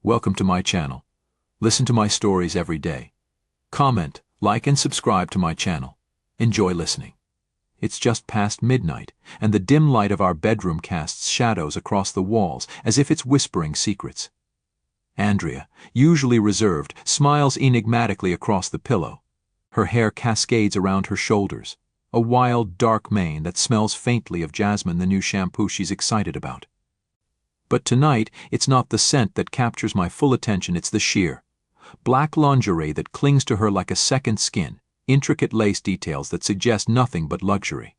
Welcome to my channel. Listen to my stories every day. Comment, like and subscribe to my channel. Enjoy listening. It's just past midnight, and the dim light of our bedroom casts shadows across the walls as if it's whispering secrets. Andrea, usually reserved, smiles enigmatically across the pillow. Her hair cascades around her shoulders, a wild, dark mane that smells faintly of jasmine, the new shampoo she's excited about. But tonight, it's not the scent that captures my full attention, it's the sheer black lingerie that clings to her like a second skin, intricate lace details that suggest nothing but luxury.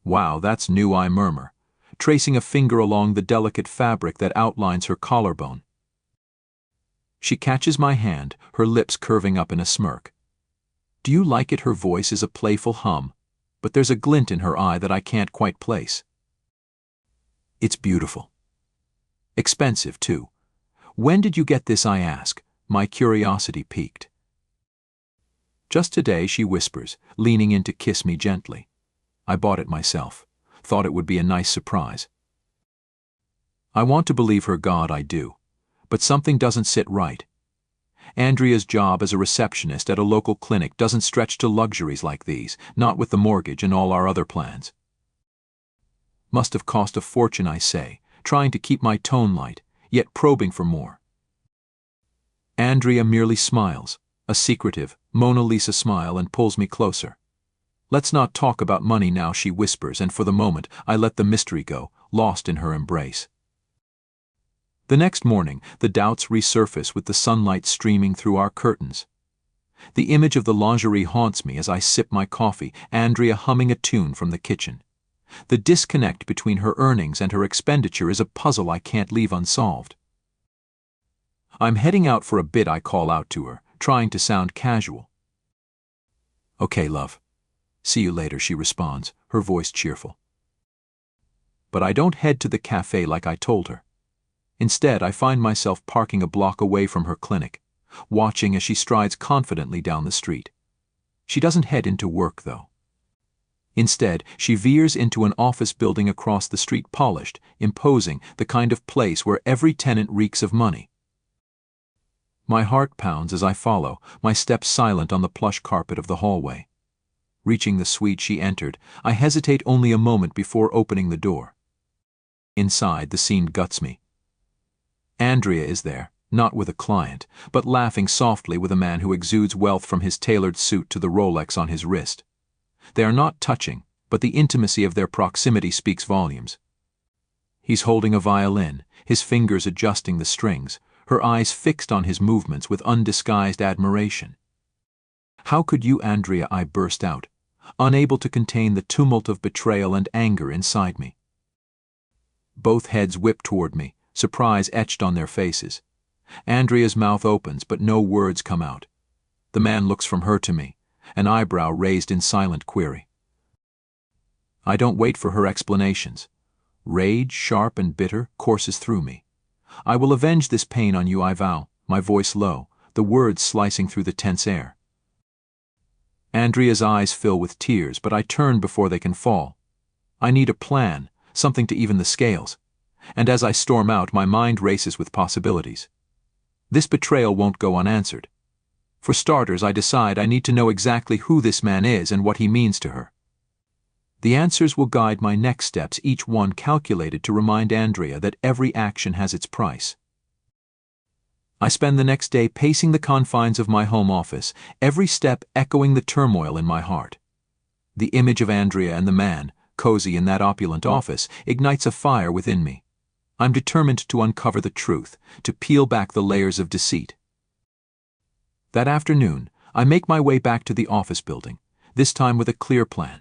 "Wow, that's new," I murmur, tracing a finger along the delicate fabric that outlines her collarbone. She catches my hand, her lips curving up in a smirk. "Do you like it?" Her voice is a playful hum, but there's a glint in her eye that I can't quite place. "It's beautiful. Expensive, too. When did you get this?" I ask, my curiosity piqued. "Just today," she whispers, leaning in to kiss me gently. "I bought it myself. Thought it would be a nice surprise." I want to believe her, God, I do. But something doesn't sit right. Andrea's job as a receptionist at a local clinic doesn't stretch to luxuries like these, not with the mortgage and all our other plans. Must have cost a fortune, I say, trying to keep my tone light, yet probing for more. Andrea merely smiles, a secretive, Mona Lisa smile, and pulls me closer. "Let's not talk about money now," she whispers, and for the moment I let the mystery go, lost in her embrace. The next morning, the doubts resurface with the sunlight streaming through our curtains. The image of the lingerie haunts me as I sip my coffee, Andrea humming a tune from the kitchen. The disconnect between her earnings and her expenditure is a puzzle I can't leave unsolved. "I'm heading out for a bit," I call out to her, trying to sound casual. "Okay, love. See you later," she responds, her voice cheerful. But I don't head to the cafe like I told her. Instead, I find myself parking a block away from her clinic, watching as she strides confidently down the street. She doesn't head into work, though. Instead, she veers into an office building across the street, polished, imposing, the kind of place where every tenant reeks of money. My heart pounds as I follow, my steps silent on the plush carpet of the hallway. Reaching the suite she entered, I hesitate only a moment before opening the door. Inside, the scene guts me. Andrea is there, not with a client, but laughing softly with a man who exudes wealth from his tailored suit to the Rolex on his wrist. They are not touching, but the intimacy of their proximity speaks volumes. He's holding a violin, his fingers adjusting the strings, her eyes fixed on his movements with undisguised admiration. "How could you, Andrea?" I burst out, unable to contain the tumult of betrayal and anger inside me. Both heads whip toward me, surprise etched on their faces. Andrea's mouth opens, but no words come out. The man looks from her to me, an eyebrow raised in silent query. I don't wait for her explanations. Rage, sharp and bitter, courses through me. "I will avenge this pain on you, I vow," my voice low, the words slicing through the tense air. Andrea's eyes fill with tears, but I turn before they can fall. I need a plan, something to even the scales. And as I storm out, my mind races with possibilities. This betrayal won't go unanswered. For starters, I decide I need to know exactly who this man is and what he means to her. The answers will guide my next steps, each one calculated to remind Andrea that every action has its price. I spend the next day pacing the confines of my home office, every step echoing the turmoil in my heart. The image of Andrea and the man, cozy in that opulent office, ignites a fire within me. I'm determined to uncover the truth, to peel back the layers of deceit. That afternoon, I make my way back to the office building, this time with a clear plan.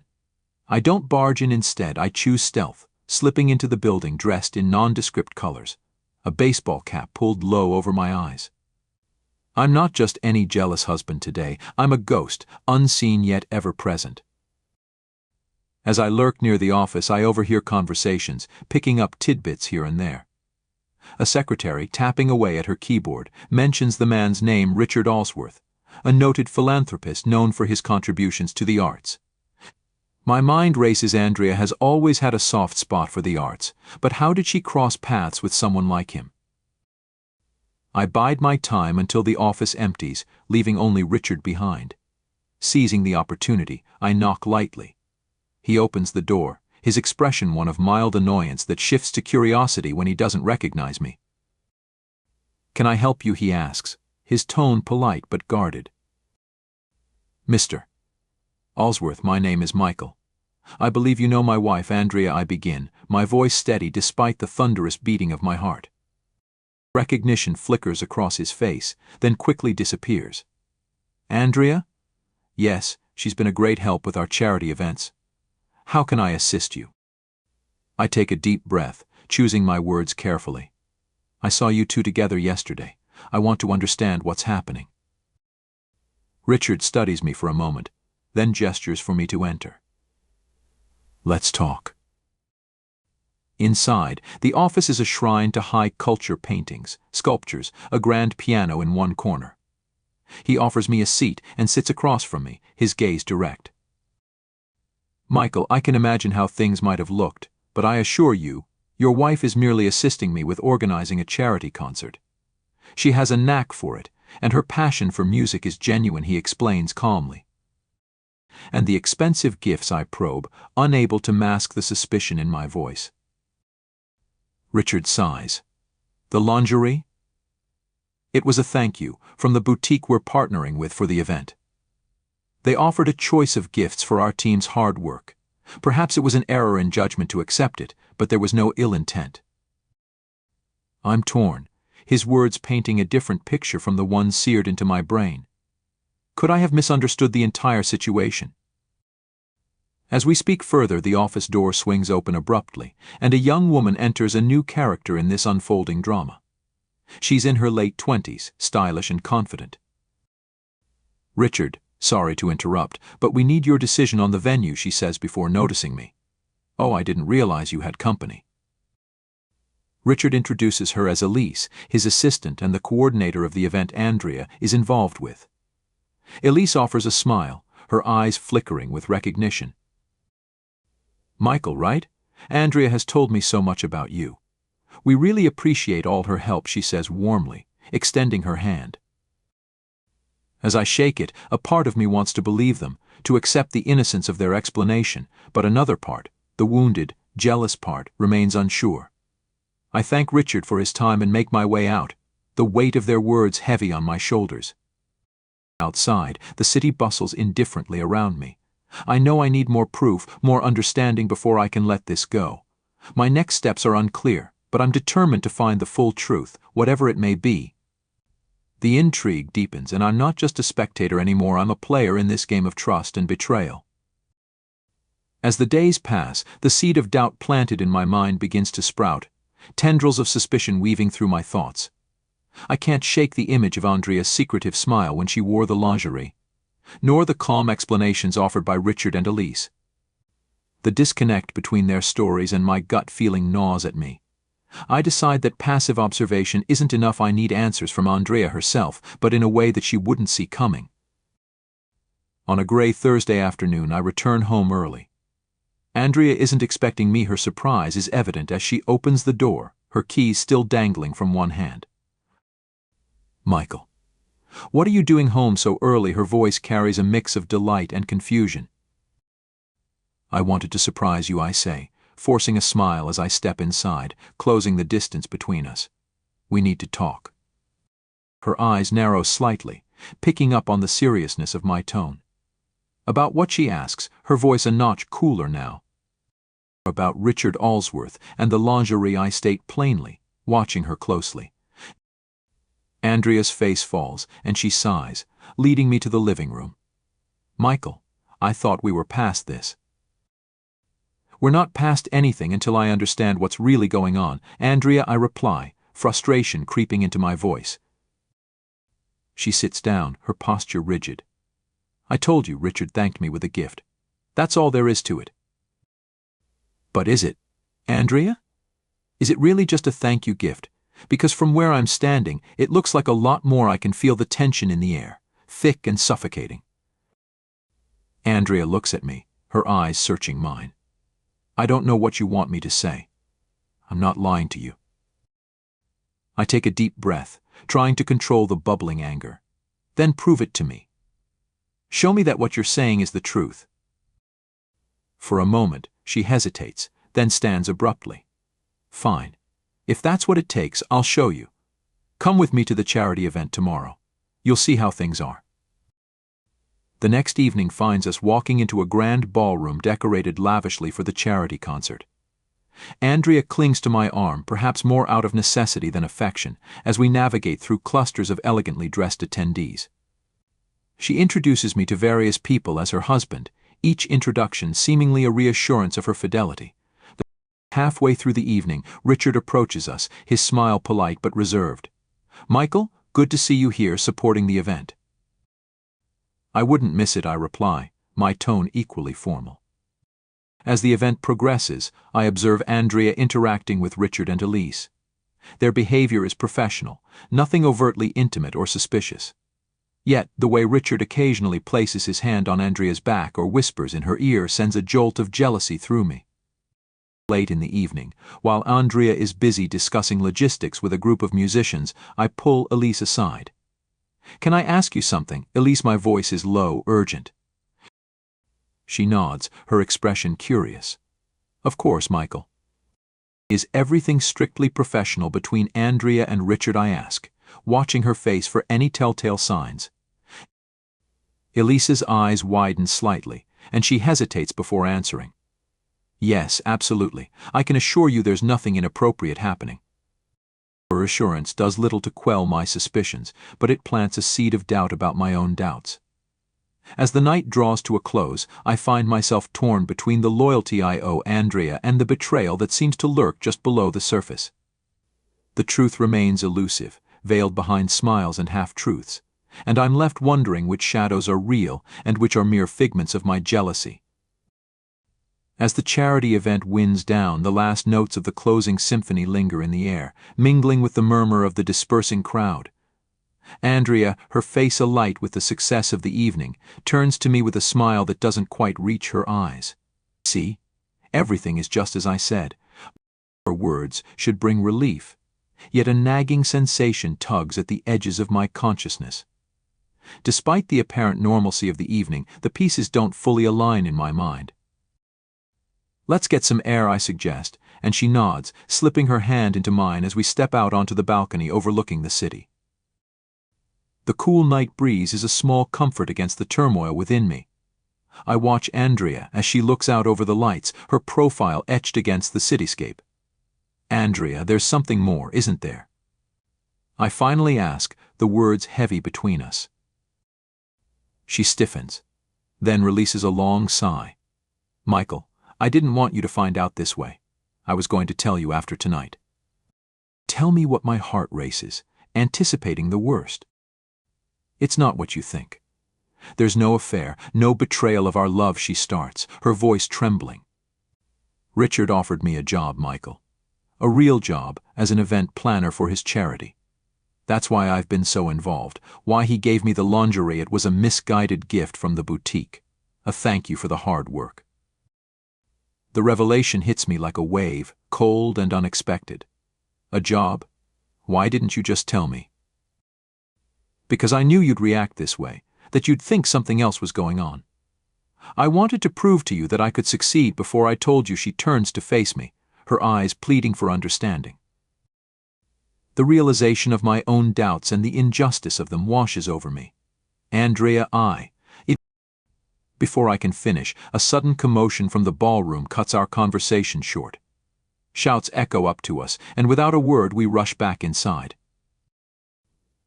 I don't barge in. Instead, I choose stealth, slipping into the building dressed in nondescript colors, a baseball cap pulled low over my eyes. I'm not just any jealous husband today. I'm a ghost, unseen yet ever present. As I lurk near the office, I overhear conversations, picking up tidbits here and there. A secretary, tapping away at her keyboard, mentions the man's name, Richard Allsworth, a noted philanthropist known for his contributions to the arts. My mind races. Andrea has always had a soft spot for the arts, but how did she cross paths with someone like him? I bide my time until the office empties, leaving only Richard behind. Seizing the opportunity, I knock lightly. He opens the door, his expression one of mild annoyance that shifts to curiosity when he doesn't recognize me. "Can I help you?" he asks, his tone polite but guarded. "Mr. Allsworth, my name is Michael. I believe you know my wife, Andrea," I begin, my voice steady despite the thunderous beating of my heart. Recognition flickers across his face, then quickly disappears. "Andrea? Yes, she's been a great help with our charity events. How can I assist you?" I take a deep breath, choosing my words carefully. "I saw you two together yesterday. I want to understand what's happening." Richard studies me for a moment, then gestures for me to enter. "Let's talk." Inside, the office is a shrine to high culture paintings, sculptures, a grand piano in one corner. He offers me a seat and sits across from me, his gaze direct. "Michael, I can imagine how things might have looked, but I assure you, your wife is merely assisting me with organizing a charity concert. She has a knack for it, and her passion for music is genuine," he explains calmly. And the expensive gifts, I probe, unable to mask the suspicion in my voice. Richard sighs. "The lingerie?" "It was a thank you from the boutique we're partnering with for the event. They offered a choice of gifts for our team's hard work. Perhaps it was an error in judgment to accept it, but there was no ill intent." I'm torn, his words painting a different picture from the one seared into my brain. Could I have misunderstood the entire situation? As we speak further, the office door swings open abruptly, and a young woman enters, a new character in this unfolding drama. She's in her late 20s, stylish and confident. "Richard, sorry to interrupt, but we need your decision on the venue," she says before noticing me. "Oh, I didn't realize you had company." Richard introduces her as Elise, his assistant and the coordinator of the event Andrea is involved with. Elise offers a smile, her eyes flickering with recognition. "Michael, right? Andrea has told me so much about you. We really appreciate all her help," she says warmly, extending her hand. As I shake it, a part of me wants to believe them, to accept the innocence of their explanation, but another part, the wounded, jealous part, remains unsure. I thank Richard for his time and make my way out, the weight of their words heavy on my shoulders. Outside, the city bustles indifferently around me. I know I need more proof, more understanding before I can let this go. My next steps are unclear, but I'm determined to find the full truth, whatever it may be. The intrigue deepens, and I'm not just a spectator anymore, I'm a player in this game of trust and betrayal. As the days pass, the seed of doubt planted in my mind begins to sprout, tendrils of suspicion weaving through my thoughts. I can't shake the image of Andrea's secretive smile when she wore the lingerie, nor the calm explanations offered by Richard and Elise. The disconnect between their stories and my gut feeling gnaws at me. I decide that passive observation isn't enough. I need answers from Andrea herself, but in a way that she wouldn't see coming. On a gray Thursday afternoon, I return home early. Andrea isn't expecting me. Her surprise is evident as she opens the door, her keys still dangling from one hand. "Michael, what are you doing home so early?" Her voice carries a mix of delight and confusion. "I wanted to surprise you," I say, forcing a smile as I step inside, closing the distance between us. "We need to talk." Her eyes narrow slightly, picking up on the seriousness of my tone. "About what?" she asks, her voice a notch cooler now. "About Richard Allsworth and the lingerie," I state plainly, watching her closely. Andrea's face falls, and she sighs, leading me to the living room. "Michael, I thought we were past this." "We're not past anything until I understand what's really going on, Andrea," I reply, frustration creeping into my voice. She sits down, her posture rigid. "I told you Richard thanked me with a gift. That's all there is to it." "But is it, Andrea? Is it really just a thank you gift? Because from where I'm standing, it looks like a lot more." I can feel the tension in the air, thick and suffocating. Andrea looks at me, her eyes searching mine. "I don't know what you want me to say. I'm not lying to you." I take a deep breath, trying to control the bubbling anger. Then prove it to me. Show me that what you're saying is the truth. For a moment, she hesitates, then stands abruptly. Fine. If that's what it takes, I'll show you. Come with me to the charity event tomorrow. You'll see how things are. The next evening finds us walking into a grand ballroom decorated lavishly for the charity concert. Andrea clings to my arm, perhaps more out of necessity than affection, as we navigate through clusters of elegantly dressed attendees. She introduces me to various people as her husband, each introduction seemingly a reassurance of her fidelity. Halfway through the evening, Richard approaches us, his smile polite but reserved. "Michael, good to see you here supporting the event." "I wouldn't miss it," I reply, my tone equally formal. As the event progresses, I observe Andrea interacting with Richard and Elise. Their behavior is professional, nothing overtly intimate or suspicious. Yet, the way Richard occasionally places his hand on Andrea's back or whispers in her ear sends a jolt of jealousy through me. Late in the evening, while Andrea is busy discussing logistics with a group of musicians, I pull Elise aside. "Can I ask you something?" Elise, my voice is low, urgent. She nods, her expression curious. "Of course, Michael." "Is everything strictly professional between Andrea and Richard?" I ask, watching her face for any telltale signs. Elise's eyes widen slightly, and she hesitates before answering. "Yes, absolutely. I can assure you there's nothing inappropriate happening." Her assurance does little to quell my suspicions, but it plants a seed of doubt about my own doubts. As the night draws to a close, I find myself torn between the loyalty I owe Andrea and the betrayal that seems to lurk just below the surface. The truth remains elusive, veiled behind smiles and half-truths, and I'm left wondering which shadows are real and which are mere figments of my jealousy. As the charity event winds down, the last notes of the closing symphony linger in the air, mingling with the murmur of the dispersing crowd. Andrea, her face alight with the success of the evening, turns to me with a smile that doesn't quite reach her eyes. "See? Everything is just as I said." Her words should bring relief, yet a nagging sensation tugs at the edges of my consciousness. Despite the apparent normalcy of the evening, the pieces don't fully align in my mind. "Let's get some air," I suggest, and she nods, slipping her hand into mine as we step out onto the balcony overlooking the city. The cool night breeze is a small comfort against the turmoil within me. I watch Andrea as she looks out over the lights, her profile etched against the cityscape. "Andrea, there's something more, isn't there?" I finally ask, the words heavy between us. She stiffens, then releases a long sigh. "Michael, I didn't want you to find out this way. I was going to tell you after tonight." Tell me what my heart races, anticipating the worst. "It's not what you think. There's no affair, no betrayal of our love," she starts, her voice trembling. "Richard offered me a job, Michael. A real job as an event planner for his charity. That's why I've been so involved, why he gave me the lingerie. It was a misguided gift from the boutique, a thank you for the hard work." The revelation hits me like a wave, cold and unexpected. "A job? Why didn't you just tell me?" "Because I knew you'd react this way, that you'd think something else was going on. I wanted to prove to you that I could succeed before I told you." She turns to face me, her eyes pleading for understanding. The realization of my own doubts and the injustice of them washes over me. "Andrea, Before I can finish, a sudden commotion from the ballroom cuts our conversation short. Shouts echo up to us, and without a word we rush back inside.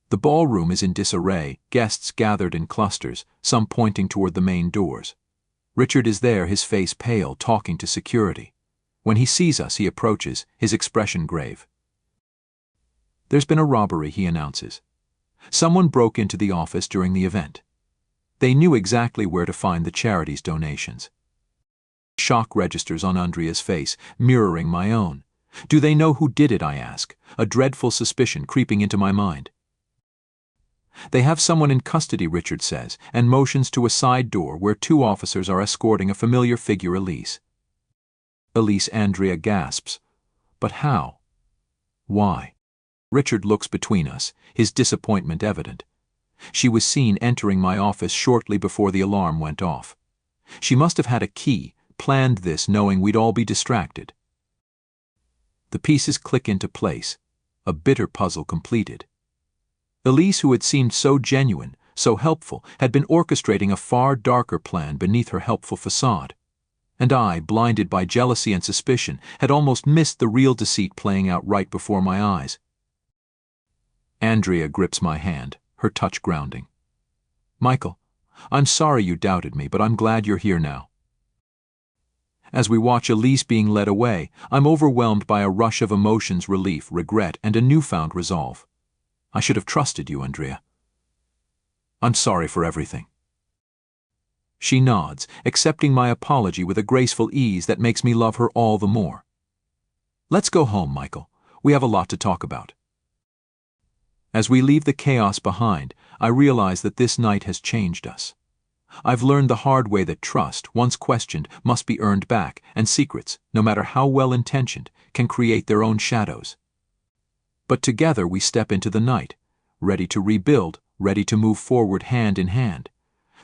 The ballroom is in disarray, guests gathered in clusters, some pointing toward the main doors. Richard is there, his face pale, talking to security. When he sees us, he approaches, his expression grave. "There's been a robbery," he announces. "Someone broke into the office during the event. They knew exactly where to find the charity's donations." Shock registers on Andrea's face, mirroring my own. "Do they know who did it?" I ask, a dreadful suspicion creeping into my mind. "They have someone in custody," Richard says, and motions to a side door where two officers are escorting a familiar figure, Elise. Elise, Andrea gasps. "But how? Why?" Richard looks between us, his disappointment evident. She was seen entering my office shortly before the alarm went off. She must have had a key, planned this knowing we'd all be distracted. The pieces click into place, a bitter puzzle completed. Elise, who had seemed so genuine, so helpful, had been orchestrating a far darker plan beneath her helpful facade. And I, blinded by jealousy and suspicion, had almost missed the real deceit playing out right before my eyes. Andrea grips my hand, her touch grounding. Michael, I'm sorry you doubted me, but I'm glad you're here now. As we watch Elise being led away, I'm overwhelmed by a rush of emotions, relief, regret, and a newfound resolve. I should have trusted you, Andrea. I'm sorry for everything. She nods, accepting my apology with a graceful ease that makes me love her all the more. Let's go home, Michael. We have a lot to talk about. As we leave the chaos behind, I realize that this night has changed us. I've learned the hard way that trust, once questioned, must be earned back, and secrets, no matter how well-intentioned, can create their own shadows. But together we step into the night, ready to rebuild, ready to move forward hand in hand.